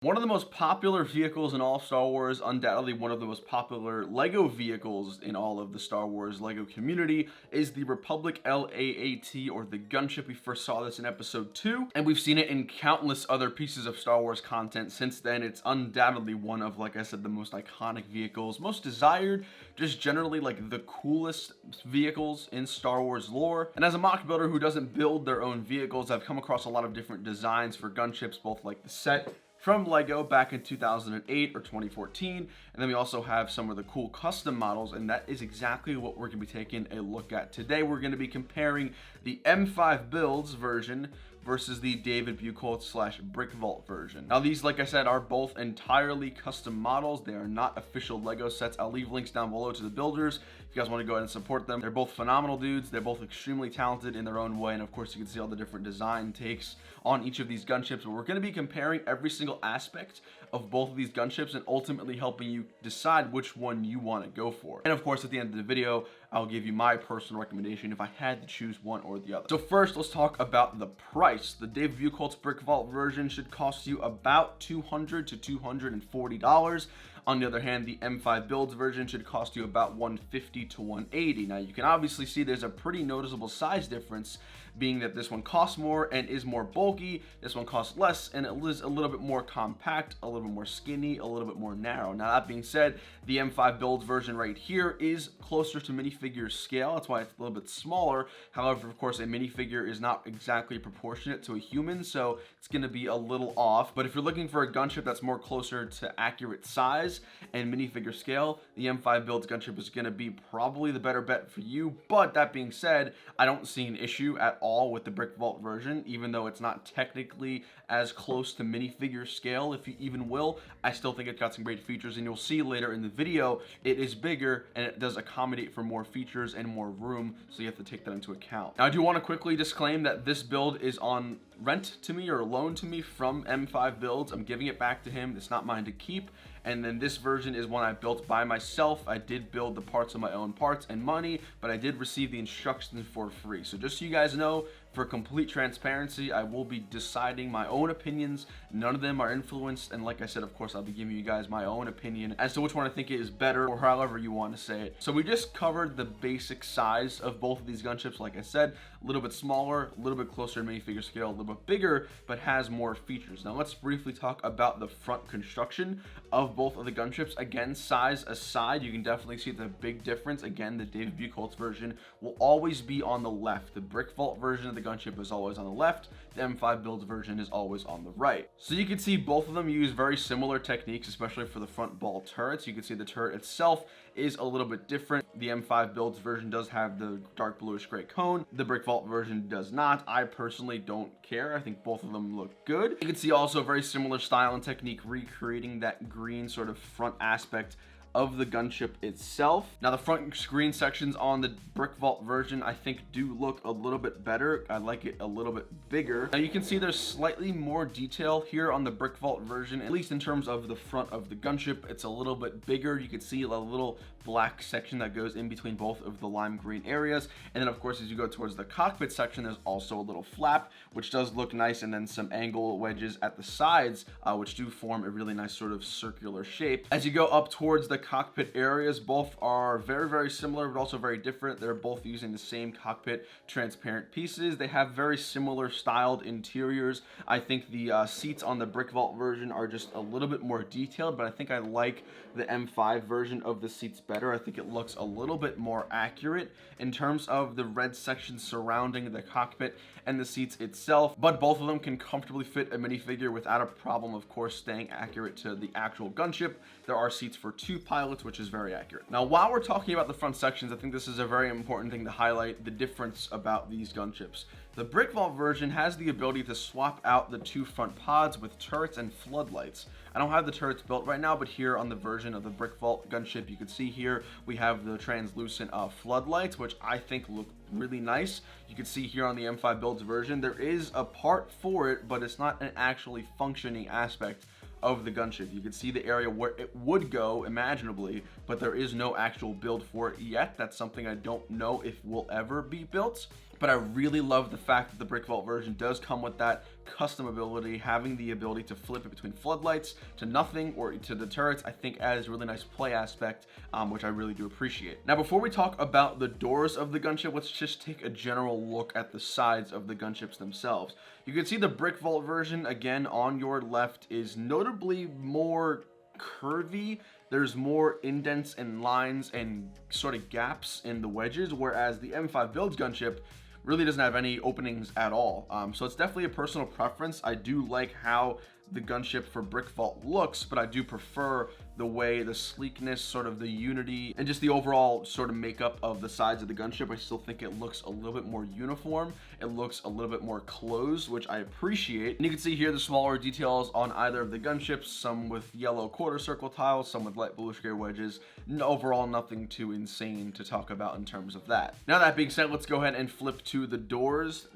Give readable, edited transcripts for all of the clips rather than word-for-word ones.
One of the most popular vehicles in all of Star Wars, undoubtedly one of the most popular LEGO vehicles in all of the Star Wars LEGO community, is the Republic LAAT, or the Gunship. We first saw this in episode 2, and we've seen it in countless other pieces of Star Wars content since then. It's undoubtedly one of, like I said, the most iconic vehicles, most desired, just generally like the coolest vehicles in Star Wars lore. And as a mock builder who doesn't build their own vehicles, I've come across a lot of different designs for gunships, both like the set from LEGO back in 2008 or 2014, and then we also have some of the cool custom models, and that is exactly what we're going to be taking a look at today. We're going to be comparing the M5 Builds version versus the David Buchholz / Brick Vault version. Now these, like I said, are both entirely custom models. They are not official LEGO sets. I'll leave links down below to the builders if you guys want to go ahead and support them. They're both phenomenal dudes. They're both extremely talented in their own way, and of course you can see all the different design takes on each of these gunships. But we're going to be comparing every single aspect of both of these gunships and ultimately helping you decide which one you want to go for. And of course, at the end of the video, I'll give you my personal recommendation if I had to choose one or the other. So first, let's talk about the price. The David Buchholz Brick Vault version should cost you about $200 to $240. On the other hand, the M5 Builds version should cost you about $150 to $180. Now you can obviously see there's a pretty noticeable size difference, being that this one costs more and is more bulky, this one costs less and it is a little bit more compact, a little bit more skinny, a little bit more narrow. Now that being said, the M5 Builds version right here is closer to minifigure scale. That's why it's a little bit smaller. However, of course, a minifigure is not exactly proportionate to a human, so it's going to be a little off. But if you're looking for a gunship that's more closer to accurate size and minifigure scale, the M5 Builds gunship is going to be probably the better bet for you. But that being said, I don't see an issue at all with the Brick Vault version, even though it's not technically as close to minifigure scale, if you even will. I still think it's got some great features, and you'll see later in the video it is bigger and it does accommodate for more features and more room, so you have to take that into account. Now I do want to quickly disclaim that this build is on rent to me or loan to me from M5 Builds. I'm giving it back to him. It's not mine to keep. And then this version is one I built by myself. I did build the parts of my own parts and money, but I did receive the instructions for free. So just so you guys know, for complete transparency, I will be deciding my own opinions. None of them are influenced, and like I said, of course, I'll be giving you guys my own opinion as to which one I think is better, or however you want to say it. So we just covered the basic size of both of these gunships. Like I said, a little bit smaller, a little bit closer to minifigure scale, a little bit bigger, but has more features. Now let's briefly talk about the front construction of both of the gunships. Again, size aside, you can definitely see the big difference. Again, the David Buchholz version will always be on the left. The Brick Vault version of the gunship is always on the left. The M5 Builds version is always on the right. So you can see both of them use very similar techniques, especially for the front ball turrets. You can see the turret itself is a little bit different. The M5 Builds version does have the dark bluish gray cone. The Brick Vault version does not. I personally don't care. I think both of them look good. You can see also very similar style and technique, recreating that green sort of front aspect of the gunship itself. Now the front screen sections on the Brick Vault version I think do look a little bit better. I like it a little bit bigger. Now you can see there's slightly more detail here on the Brick Vault version, at least in terms of the front of the gunship. It's a little bit bigger. You can see a little black section that goes in between both of the lime green areas, and then of course as you go towards the cockpit section, there's also a little flap which does look nice, and then some angle wedges at the sides which do form a really nice sort of circular shape. As you go up towards the cockpit areas, both are very similar but also very different. They're both using the same cockpit transparent pieces. They have very similar styled interiors. I think the seats on the Brick Vault version are just a little bit more detailed, but I think I like the M5 version of the seats better. I think it looks a little bit more accurate in terms of the red section surrounding the cockpit and the seats itself, but both of them can comfortably fit a minifigure without a problem, of course, staying accurate to the actual gunship. There are seats for 2 pilots, which is very accurate. Now, while we're talking about the front sections, I think this is a very important thing to highlight the difference about these gunships. The Brick Vault version has the ability to swap out the 2 front pods with turrets and floodlights. I don't have the turrets built right now, but here on the version of the Brick Vault gunship, you can see here we have the translucent floodlights, which I think look really nice. You can see here on the M5 Builds version, there is a part for it, but it's not an actually functioning aspect of the gunship. You can see the area where it would go imaginably, but there is no actual build for it yet. That's something I don't know if will ever be built. but I really love the fact that the Brick Vault version does come with that custom ability, having the ability to flip it between floodlights to nothing or to the turrets. I think adds a really nice play aspect, which I really do appreciate. Now, before we talk about the doors of the gunship, let's just take a general look at the sides of the gunships themselves. You can see the Brick Vault version, again, on your left is notably more curvy. There's more indents and lines and sort of gaps in the wedges, whereas the M5 Builds gunship really doesn't have any openings at all. So it's definitely a personal preference. I do like how the gunship for Brick Vault looks, but I do prefer the way the sleekness, sort of the unity, and just the overall sort of makeup of the sides of the gunship. I still think it looks a little bit more uniform. It looks a little bit more closed, which I appreciate. And you can see here the smaller details on either of the gunships, some with yellow quarter circle tiles, some with light bluish gray wedges. Overall, nothing too insane to talk about in terms of that. Now, that being said, let's go ahead and flip to the doors.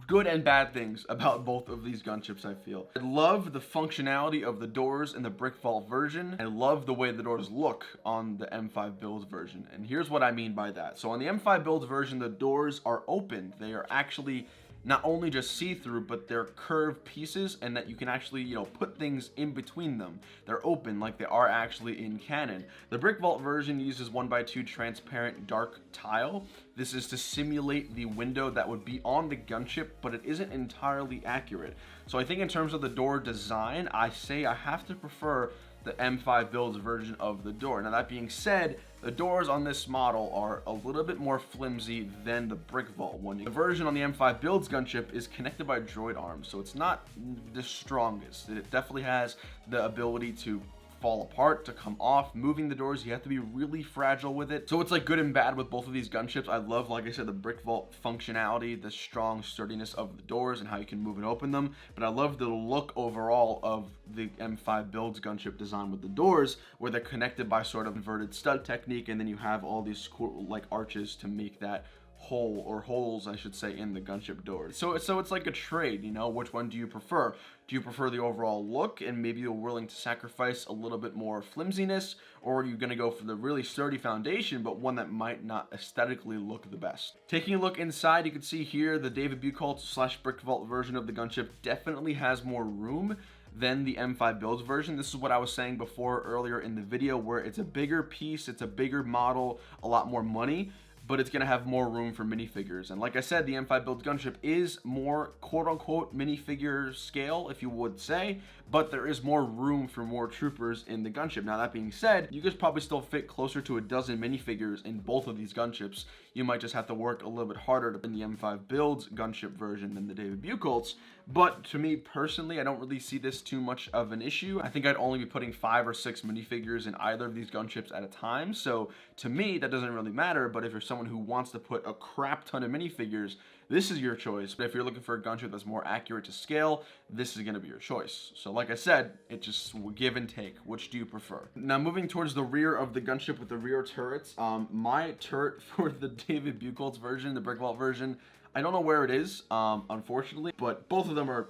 Good and bad things about both of these gunships, I feel. I love the functionality of the doors in the Brick Vault version. I love the way the doors look on the M5 Builds version, and here's what I mean by that. So on the M5 Builds version, the doors are open. They are actually not only just see-through, but they're curved pieces, and that you can actually, you know, put things in between them. They're open like they are actually in canon. The Brick Vault version uses 1x2 transparent dark tile. This is to simulate the window that would be on the gunship, but it isn't entirely accurate. So I think in terms of the door design, I have to prefer the M5 Builds version of the door. Now, that being said, the doors on this model are a little bit more flimsy than the Brick Vault one. The version on the M5 Builds gunship is connected by droid arms, so it's not the strongest. It definitely has the ability to fall apart, to come off. Moving the doors, you have to be really fragile with it. So it's like good and bad with both of these gunships. I love, like I said, the Brick Vault functionality, the strong sturdiness of the doors and how you can move and open them. But I love the look overall of the M5 Builds gunship design with the doors, where they're connected by sort of inverted stud technique, and then you have all these cool, like, arches to make that hole, or holes I should say, in the gunship doors. So it's like a trade, you know. Which one do you prefer? Do you prefer the overall look and maybe you're willing to sacrifice a little bit more flimsiness, or are you going to go for the really sturdy foundation but one that might not aesthetically look the best? Taking a look inside, you can see here the David Buchholz / Brick Vault version of the gunship definitely has more room than the M5 Builds version. This is what I was saying before earlier in the video, where it's a bigger piece, it's a bigger model, a lot more money, but it's going to have more room for minifigures. And like I said, the M5 Builds gunship is more quote-unquote minifigure scale, if you would say, but there is more room for more troopers in the gunship. Now, that being said, you could probably still fit closer to a dozen minifigures in both of these gunships. You might just have to work a little bit harder in the M5 Builds gunship version than the David Buchholz. But to me personally, I don't really see this too much of an issue. I think I'd only be putting 5 or 6 minifigures in either of these gunships at a time. So to me, that doesn't really matter. But if you're someone who wants to put a crap ton of minifigures, this is your choice. But if you're looking for a gunship that's more accurate to scale, this is going to be your choice. So like I said, it just will give and take. Which do you prefer? Now, moving towards the rear of the gunship with the rear turrets, my turret for the David Buchholz version, the Brick Vault version, I don't know where it is, unfortunately, but both of them are,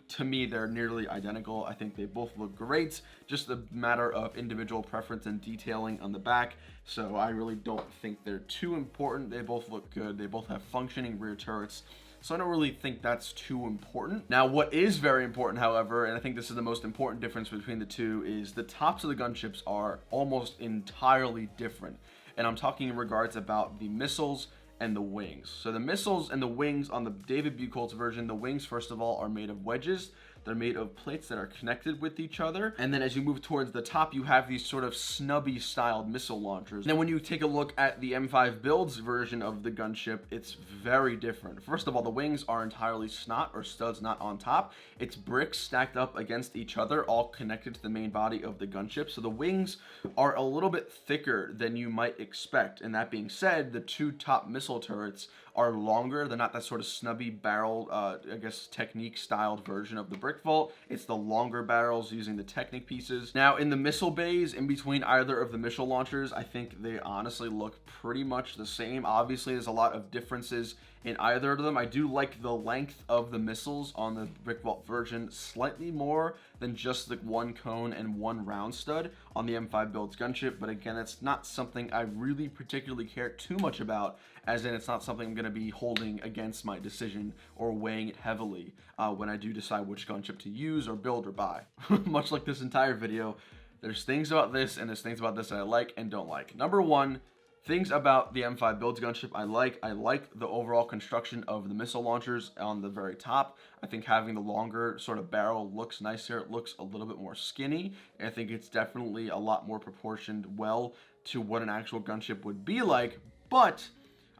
to me, they're nearly identical. I think they both look great, just a matter of individual preference and detailing on the back. So I really don't think they're too important. They both look good. They both have functioning rear turrets. So I don't really think that's too important. Now, what is very important, however, and I think this is the most important difference between the two, is the tops of the gunships are almost entirely different. And I'm talking in regards about the missiles and the wings. So the missiles and the wings on the David Buchholz version, the wings, first of all, are made of wedges. They're made of plates that are connected with each other. And then as you move towards the top, you have these sort of snubby styled missile launchers. Then when you take a look at the M5 Builds version of the gunship, it's very different. First of all, the wings are entirely snot or studs not on top. It's bricks stacked up against each other, all connected to the main body of the gunship. So the wings are a little bit thicker than you might expect. And that being said, the two top missile turrets are longer. They're not that sort of snubby barrel, I guess, technique styled version of the Brick Vault. It's the longer barrels using the Technic pieces. Now, in the missile bays, in between either of the missile launchers, I think they honestly look pretty much the same. Obviously, there's a lot of differences in either of them. I do like the length of the missiles on the Brick Vault version slightly more than just the one cone and one round stud on the M5 Builds gunship, but again, it's not something I really particularly care too much about, as in it's not something I'm going to be holding against my decision or weighing it heavily when I do decide which gunship to use or build or buy. Much like this entire video, there's things about this and there's things about this that I like and don't like. Number one, things about the M5 Builds gunship I like the overall construction of the missile launchers on the very top. I think having the longer sort of barrel looks nicer. It looks a little bit more skinny. I think it's definitely a lot more proportioned well to what an actual gunship would be like, but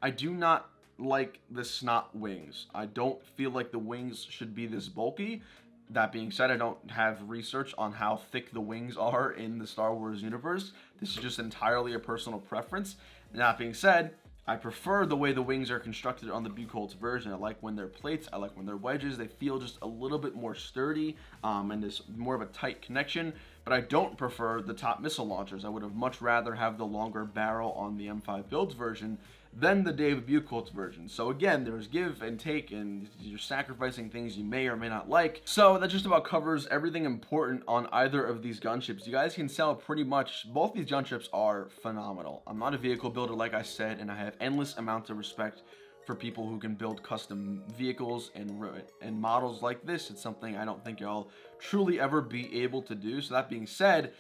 I do not like the snot wings. I don't feel like the wings should be this bulky. That being said, I don't have research on how thick the wings are in the Star Wars universe. This is just entirely a personal preference. That being said, I prefer the way the wings are constructed on the Bucolt's version. I like when they're plates, I like when they're wedges. They feel just a little bit more sturdy and there's more of a tight connection. But I don't prefer the top missile launchers. I would have much rather have the longer barrel on the M5 Builds version than the David Bucolt's version. So again, there's give and take, and you're sacrificing things you may or may not like. So that just about covers everything important on either of these gunships. You guys can tell pretty much both these gunships are phenomenal. I'm not a vehicle builder, like I said, and I have endless amounts of respect for people who can build custom vehicles and models like this. It's something I don't think y'all truly ever be able to do. So that being said,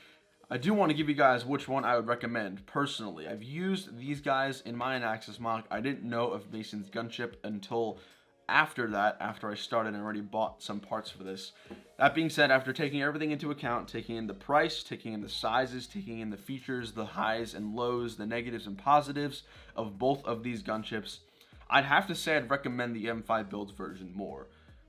I do want to give you guys which one I would recommend personally. I've used these guys in my Anaxis mock. I didn't know of Mason's gunship until after that, after I started and already bought some parts for this. That being said, after taking everything into account, taking in the price, taking in the sizes, taking in the features, the highs and lows, the negatives and positives of both of these gunships, I'd have to say I'd recommend the M5 Builds version more.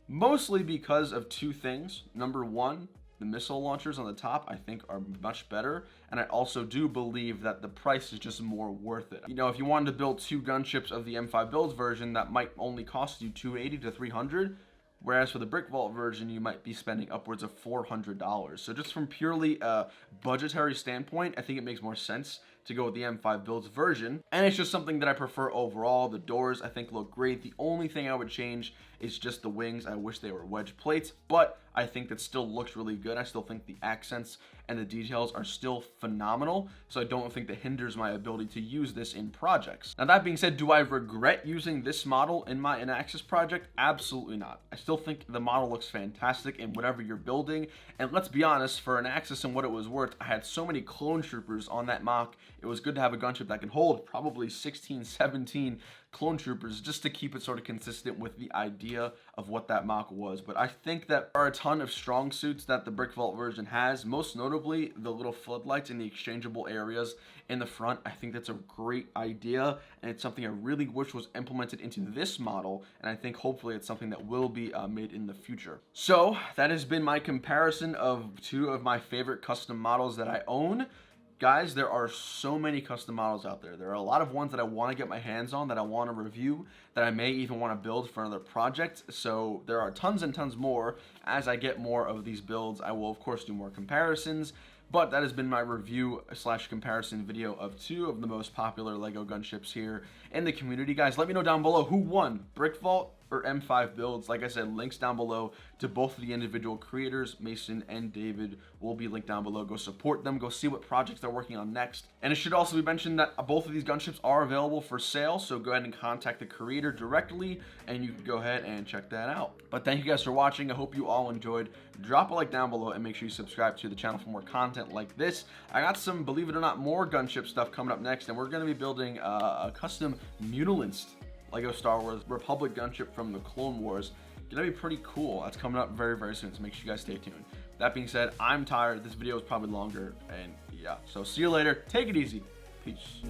Mostly because of two things. Number one, the missile launchers on the top I think are much better, and I also do believe that the price is just more worth it. You know, if you wanted to build two gunships of the M5 Builds version, that might only cost you $280 to $300, whereas for the Brick Vault version you might be spending upwards of $400. So just from purely a budgetary standpoint, I think it makes more sense to go with the M5 Builds version, and it's just something that I prefer overall. The doors I think look great. The only thing I would change is just the wings. I wish they were wedge plates, but I think that still looks really good. I still think the accents and the details are still phenomenal, so I don't think that hinders my ability to use this in projects. Now that being said, do I regret using this model in my Anaxis project? Absolutely not. I still think the model looks fantastic in whatever you're building, and let's be honest, for Anaxis and what it was worth, I had so many clone troopers on that mock. It was good to have a gunship that can hold probably 16, 17 clone troopers just to keep it sort of consistent with the idea of what that mock was. But I think that there are a ton of strong suits that the Brick Vault version has, most notably the little floodlights in the exchangeable areas in the front. I think that's a great idea, and it's something I really wish was implemented into this model, and I think hopefully it's something that will be made in the future. So that has been my comparison of two of my favorite custom models that I own. Guys, there are so many custom models out there. There are a lot of ones that I want to get my hands on, that I want to review, that I may even want to build for another project. So there are tons and tons more. As I get more of these builds, I will of course do more comparisons. But that has been my review / comparison video of two of the most popular LEGO gunships here in the community. Guys, let me know down below who won, Brick Vault or M5 Builds. Like I said, links down below to both of the individual creators, Mason and David, will be linked down below. Go support them, go see what projects they're working on next. And it should also be mentioned that both of these gunships are available for sale, so go ahead and contact the creator directly and you can go ahead and check that out. But thank you guys for watching. I hope you all enjoyed. Drop a like down below and make sure you subscribe to the channel for more content like this. I got some, believe it or not, more gunship stuff coming up next, and we're going to be building a custom Mutilanced LEGO Star Wars Republic gunship from the Clone Wars. Gonna be pretty cool. That's coming up very, very soon, so make sure you guys stay tuned. That being said, I'm tired. This video is probably longer, and yeah, so see you later. Take it easy. Peace.